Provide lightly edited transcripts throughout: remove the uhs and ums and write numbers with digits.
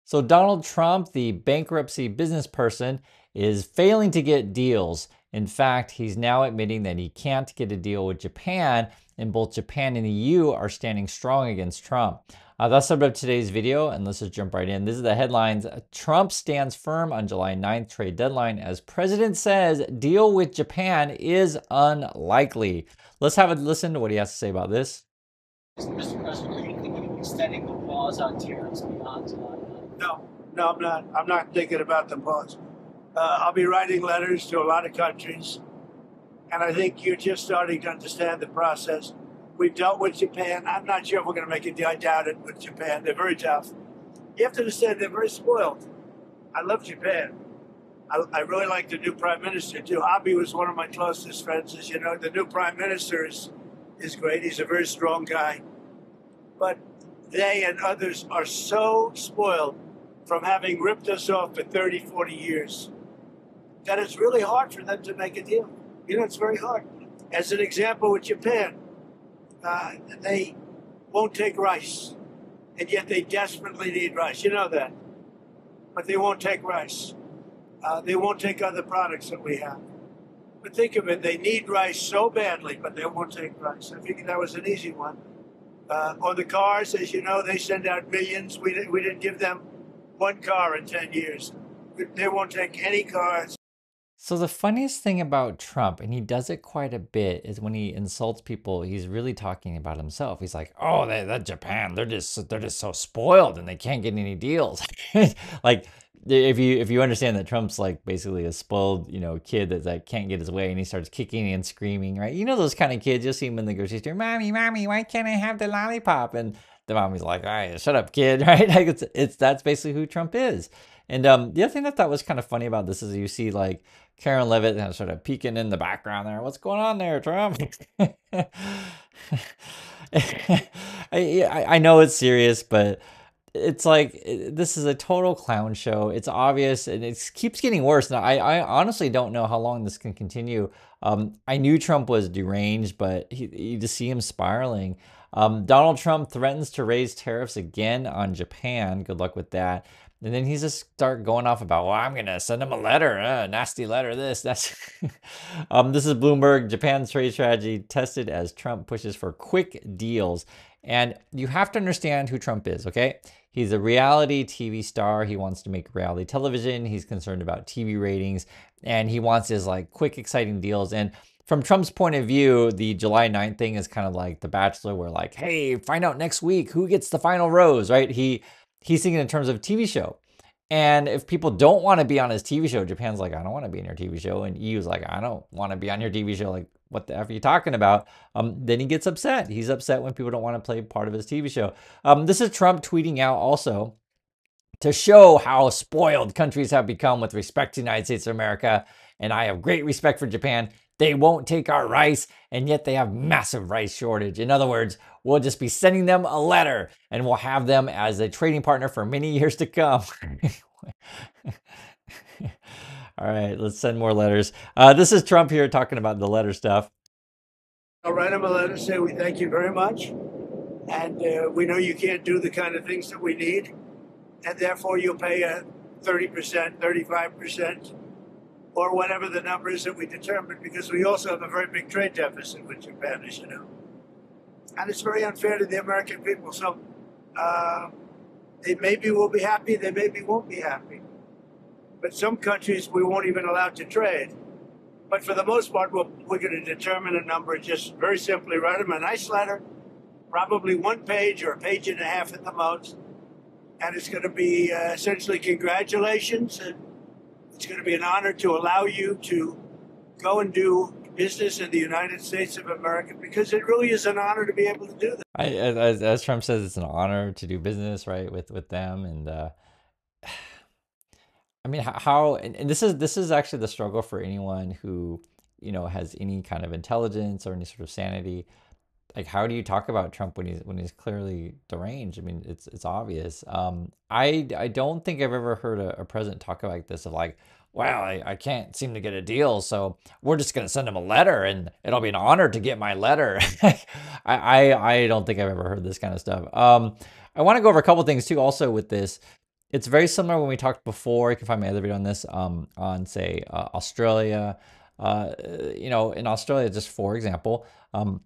So Donald Trump, the bankruptcy business person, is failing to get deals. In fact, he's now admitting that he can't get a deal with Japan, and both Japan and the EU are standing strong against Trump. That's the subject of today's video, and let's just jump right in. This is the headlines. Trump stands firm on July 9th trade deadline as president says deal with Japan is unlikely. Let's have a listen to what he has to say about this. Mr. President, are you thinking of extending the pause on tariffs beyond July 9th? No, I'm not. I'm not thinking about the pause. I'll be writing letters to a lot of countries, and I think you're just starting to understand the process. We've dealt with Japan. I'm not sure if we're going to make a deal. I doubt it with Japan. They're very tough. You have to understand they're very spoiled. I love Japan. I really like the new prime minister too. Abe was one of my closest friends, as you know. The new prime minister is great. He's a very strong guy. But they and others are so spoiled from having ripped us off for 30, 40 years that it's really hard for them to make a deal. You know, it's very hard. As an example with Japan, they won't take rice, and yet they desperately need rice. You know that. But they won't take rice. They won't take other products that we have. But think of it, they need rice so badly, but they won't take rice. I think that was an easy one. On the cars, as you know, they send out millions. We didn't give them one car in 10 years. They won't take any cars. So the funniest thing about Trump, and he does it quite a bit, is when he insults people, he's really talking about himself. He's like, "Oh, that Japan, they're just so spoiled and they can't get any deals." Like if you understand that Trump's like basically a spoiled, kid that can't get his way, and he starts kicking and screaming, right? You know those kind of kids, you'll see him in the grocery store, "Mommy, why can't I have the lollipop?" And the mommy's like, "All right, shut up, kid," right? Like that's basically who Trump is. And the other thing that I thought was kind of funny about this is you see like Karen Levitt kind of sort of peeking in the background there. "What's going on there, Trump?" I know it's serious, but it's like this is a total clown show. It's obvious, and it keeps getting worse. Now, I honestly don't know how long this can continue. I knew Trump was deranged, but you just see him spiraling. Donald Trump threatens to raise tariffs again on Japan. Good luck with that. And then he's just start going off about, "Well, I'm going to send him a letter, a nasty letter, this." This is Bloomberg. Japan's trade strategy tested as Trump pushes for quick deals. And you have to understand who Trump is, okay? He's a reality TV star. He wants to make reality television. He's concerned about TV ratings, and he wants his like quick, exciting deals. And from Trump's point of view, the July 9th thing is kind of like The Bachelor, where like, "Hey, find out next week who gets the final rose," right? He's thinking in terms of TV show. And if people don't want to be on his TV show, Japan's like, "I don't want to be in your TV show." And EU's like, "I don't want to be on your TV show. Like, what the F are you talking about?" Then he gets upset. He's upset when people don't want to play part of his TV show. This is Trump tweeting out also to show how spoiled countries have become with respect to the United States of America. "And I have great respect for Japan. They won't take our rice, and yet they have massive rice shortage." In other words, we'll just be sending them a letter, and we'll have them as a trading partner for many years to come. All right, let's send more letters. This is Trump here talking about the letter stuff. I'll write him a letter, say we thank you very much, and we know you can't do the kind of things that we need, and therefore you'll pay a 30%, 35%, or whatever the number is that we determine, because we also have a very big trade deficit with Japan, as you know. And it's very unfair to the American people. So they maybe will be happy, they maybe won't be happy. But some countries we won't even allow to trade. But for the most part, we're going to determine a number, just very simply write them a nice letter, probably one page or a page and a half at the most. And it's going to be essentially congratulations. And it's going to be an honor to allow you to go and do business in the United States of America, because it really is an honor to be able to do that. As Trump says, it's an honor to do business, right, with them. And I mean, and this is actually the struggle for anyone who, has any kind of intelligence or any sort of sanity. Like, how do you talk about Trump when he's clearly deranged? I mean, it's obvious. I don't think I've ever heard a president talk like this of like, "Well, I can't seem to get a deal, so we're just going to send him a letter, and it'll be an honor to get my letter." I don't think I've ever heard this kind of stuff. I want to go over a couple things too also with this. It's very similar when we talked before. You can find my other video on this, on say Australia. In Australia, just for example,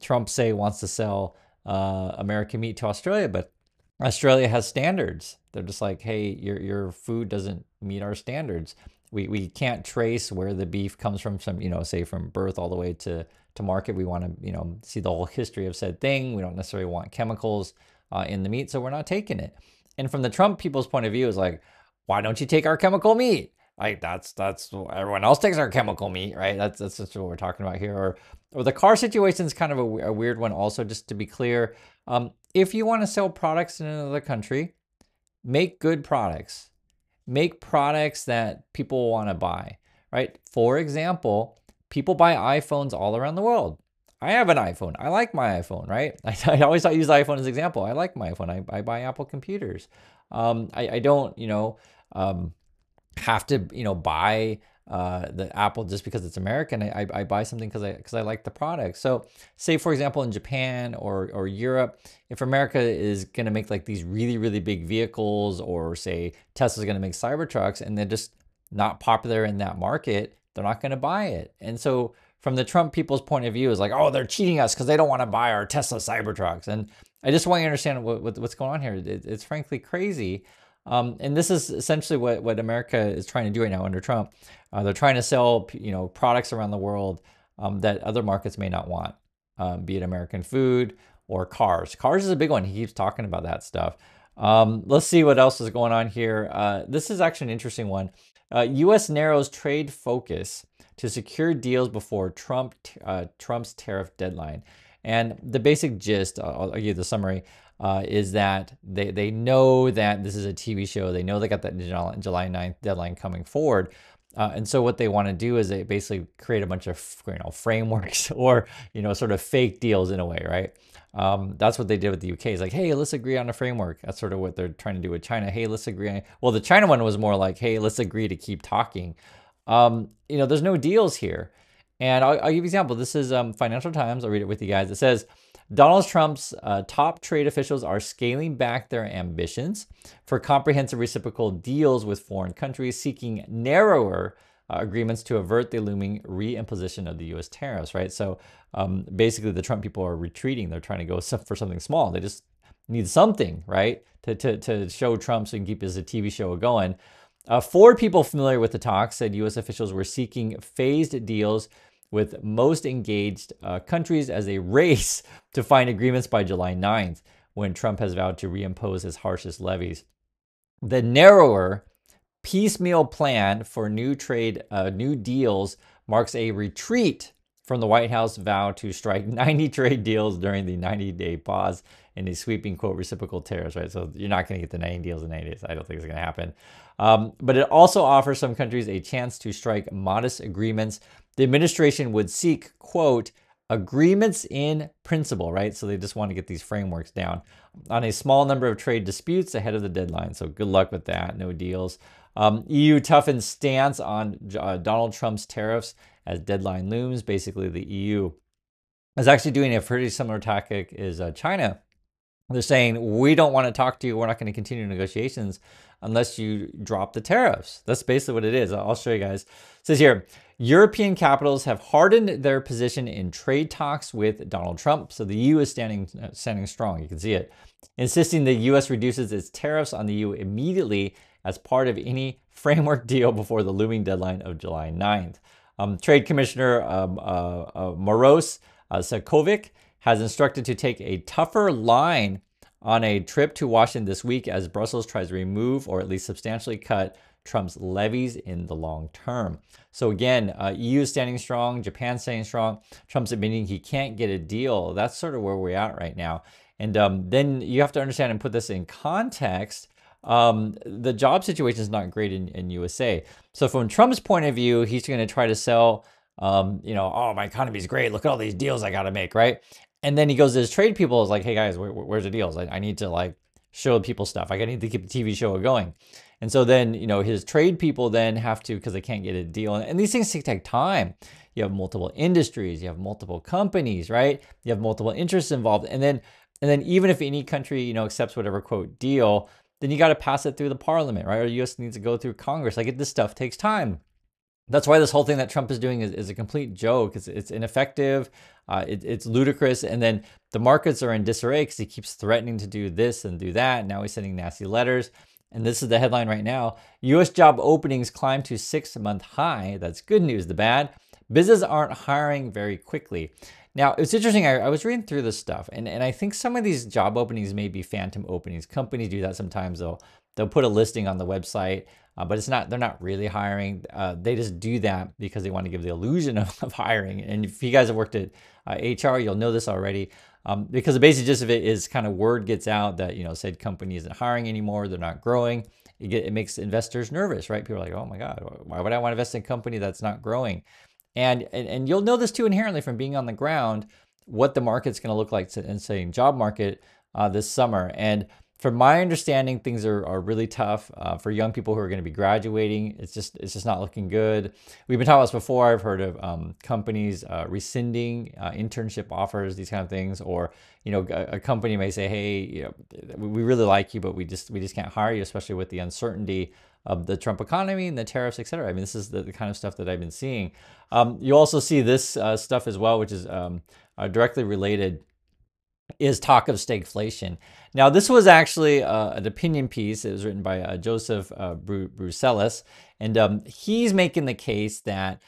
Trump say wants to sell American meat to Australia, but Australia has standards. They're just like, hey, your food doesn't meet our standards. We can't trace where the beef comes from, say from birth all the way to market. We want to, see the whole history of said thing. We don't necessarily want chemicals in the meat, so we're not taking it. And from the Trump people's point of view, is like, why don't you take our chemical meat? Like that's everyone else takes our chemical meat, right? That's just what we're talking about here. Or the car situation is kind of a weird one. Also, just to be clear, if you want to sell products in another country, make good products. Make products that people want to buy, right? For example, people buy iPhones all around the world. I have an iPhone. I like my iPhone, right? I always use the iPhone as an example. I like my iPhone. I buy Apple computers. I don't, have to, buy the Apple just because it's American. I buy something because I like the product. So say, for example, in Japan or Europe, if America is going to make like these really, really big vehicles, or say Tesla's going to make Cybertrucks, and they're just not popular in that market, they're not going to buy it. And so from the Trump people's point of view, is like, oh, they're cheating us because they don't want to buy our Tesla Cybertrucks. And I just want you to understand what's going on here. It's frankly crazy. And this is essentially what America is trying to do right now under Trump. They're trying to sell, products around the world that other markets may not want, be it American food or cars. Cars is a big one. He keeps talking about that stuff. Let's see what else is going on here. This is actually an interesting one. U.S. narrows trade focus to secure deals before Trump's tariff deadline. And the basic gist, I'll give you the summary, is that they know that this is a TV show. They know they got that July 9th deadline coming forward. And so what they want to do is they basically create a bunch of frameworks or sort of fake deals in a way, right? That's what they did with the UK. It's like, hey, let's agree on a framework. That's sort of what they're trying to do with China. Hey, let's agree on. Well, the China one was more like, hey, let's agree to keep talking. There's no deals here. And I'll give you an example. This is Financial Times. I'll read it with you guys. It says, Donald Trump's top trade officials are scaling back their ambitions for comprehensive reciprocal deals with foreign countries, seeking narrower agreements to avert the looming reimposition of the U.S. tariffs, right? So basically the Trump people are retreating. They're trying to go for something small. They just need something, right, to show Trump so he can keep his TV show going. 4 people familiar with the talks said U.S. officials were seeking phased deals with most engaged countries as a race to find agreements by July 9th, when Trump has vowed to reimpose his harshest levies. The narrower, piecemeal plan for new deals marks a retreat from the White House vow to strike 90 trade deals during the 90-day pause in a sweeping, quote, reciprocal tariffs, right? So you're not going to get the 90 deals in 90 days. I don't think it's going to happen. But it also offers some countries a chance to strike modest agreements. The administration would seek, quote, agreements in principle, right? So they just want to get these frameworks down on a small number of trade disputes ahead of the deadline. So good luck with that. No deals. EU toughens stance on Donald Trump's tariffs as deadline looms. Basically, the EU is actually doing a pretty similar tactic as China. They're saying, we don't want to talk to you. We're not going to continue negotiations unless you drop the tariffs. That's basically what it is. I'll show you guys. It says here, European capitals have hardened their position in trade talks with Donald Trump. So the EU is standing strong. You can see it. Insisting the US reduces its tariffs on the EU immediately as part of any framework deal before the looming deadline of July 9th. Trade Commissioner Maros Sefcovic has instructed to take a tougher line on a trip to Washington this week as Brussels tries to remove or at least substantially cut Trump's levies in the long term. So again, EU is standing strong, Japan standing strong, Trump's admitting he can't get a deal. That's sort of where we're at right now. And then you have to understand and put this in context. The job situation is not great in USA. So from Trump's point of view, he's going to try to sell, oh, my economy is great. Look at all these deals I got to make, right? And then he goes to his trade people, is like, hey guys, where's the deals? I need to like show people stuff. I need to keep the TV show going. And so then, his trade people then have to, because they can't get a deal. And these things take time. You have multiple industries, you have multiple companies, right? You have multiple interests involved. And then even if any country, accepts whatever quote deal, then you got to pass it through the parliament, right? Or the US needs to go through Congress. Like this stuff takes time. That's why this whole thing that Trump is doing is a complete joke. It's ineffective. It's ludicrous. And then the markets are in disarray because he keeps threatening to do this and do that. Now he's sending nasty letters. And this is the headline right now. U.S. job openings climb to 6-month high. That's good news. The bad, businesses aren't hiring very quickly. Now, it's interesting. I was reading through this stuff, and I think some of these job openings may be phantom openings. Companies do that sometimes. They'll put a listing on the website, but they're not really hiring. They just do that because they want to give the illusion of hiring. And if you guys have worked at HR, you'll know this already. Because the basic gist of it is kind of word gets out that, said company isn't hiring anymore. They're not growing. It makes investors nervous, right? People are like, oh my God, why would I want to invest in a company that's not growing? And you'll know this too inherently from being on the ground, what the market's going to look like in, say, job market this summer. And from my understanding, things are really tough for young people who are going to be graduating. It's just not looking good. We've been talking about this before. I've heard of companies rescinding internship offers, these kind of things, or a company may say, hey, we really like you, but we just can't hire you, especially with the uncertainty of the Trump economy and the tariffs, et cetera. I mean, this is the kind of stuff that I've been seeing. You also see this stuff as well, which is directly related, is talk of stagflation. Now, this was actually an opinion piece. It was written by Joseph Brucelis, and he's making the case that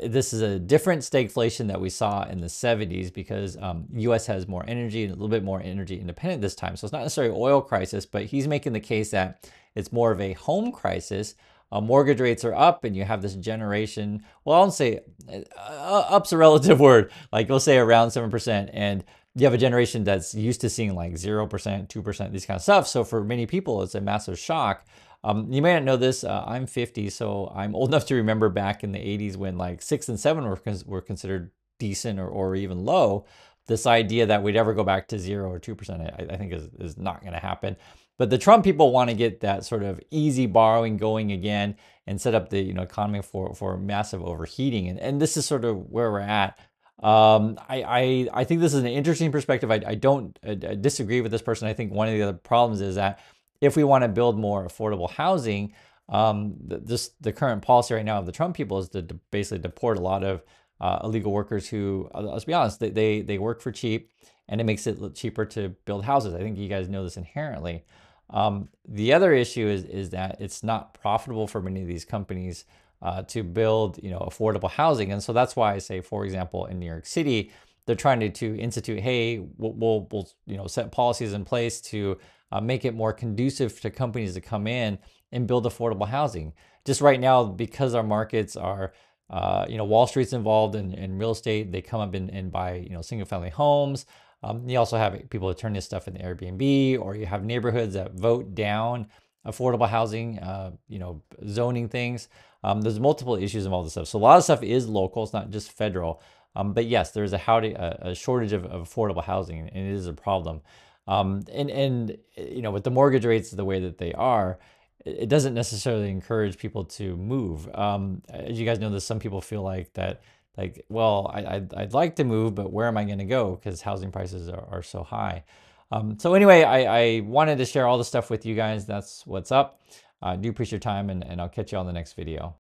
this is a different stagflation that we saw in the 70s because U.S. has more energy and a little bit more energy independent this time. So it's not necessarily an oil crisis, but he's making the case that it's more of a home crisis. Mortgage rates are up and you have this generation, well, I don't say up's a relative word, like we'll say around 7%. And you have a generation that's used to seeing like 0%, 2%, these kind of stuff. So for many people, it's a massive shock. You may not know this. I'm 50, so I'm old enough to remember back in the 80s when like 6 and 7 were considered decent or even low. This idea that we'd ever go back to 0 or 2%, I think is not going to happen. But the Trump people want to get that sort of easy borrowing going again and set up the economy for massive overheating. And this is sort of where we're at. I think this is an interesting perspective. I don't disagree with this person. I think one of the other problems is that if we want to build more affordable housing, the current policy right now of the Trump people is to basically deport a lot of illegal workers who, let's be honest, they work for cheap, and it makes it cheaper to build houses. I think you guys know this inherently. The other issue is that it's not profitable for many of these companies to build, affordable housing. And so that's why I say, for example, in New York City, they're trying to institute, hey, we'll set policies in place to make it more conducive to companies to come in and build affordable housing. Just right now, because our markets are, Wall Street's involved in real estate, they come up and buy, single family homes. You also have people that turn this stuff into Airbnb, or you have neighborhoods that vote down affordable housing, zoning things. There's multiple issues involved with stuff. So a lot of stuff is local. It's not just federal. But yes, there is a shortage of affordable housing, and it is a problem. With the mortgage rates the way that they are, it doesn't necessarily encourage people to move. As you guys know, there's some people feel like that, well, I'd like to move, but where am I going to go? Because housing prices are so high. So anyway, I wanted to share all the stuff with you guys. That's what's up. I do appreciate your time, and I'll catch you on the next video.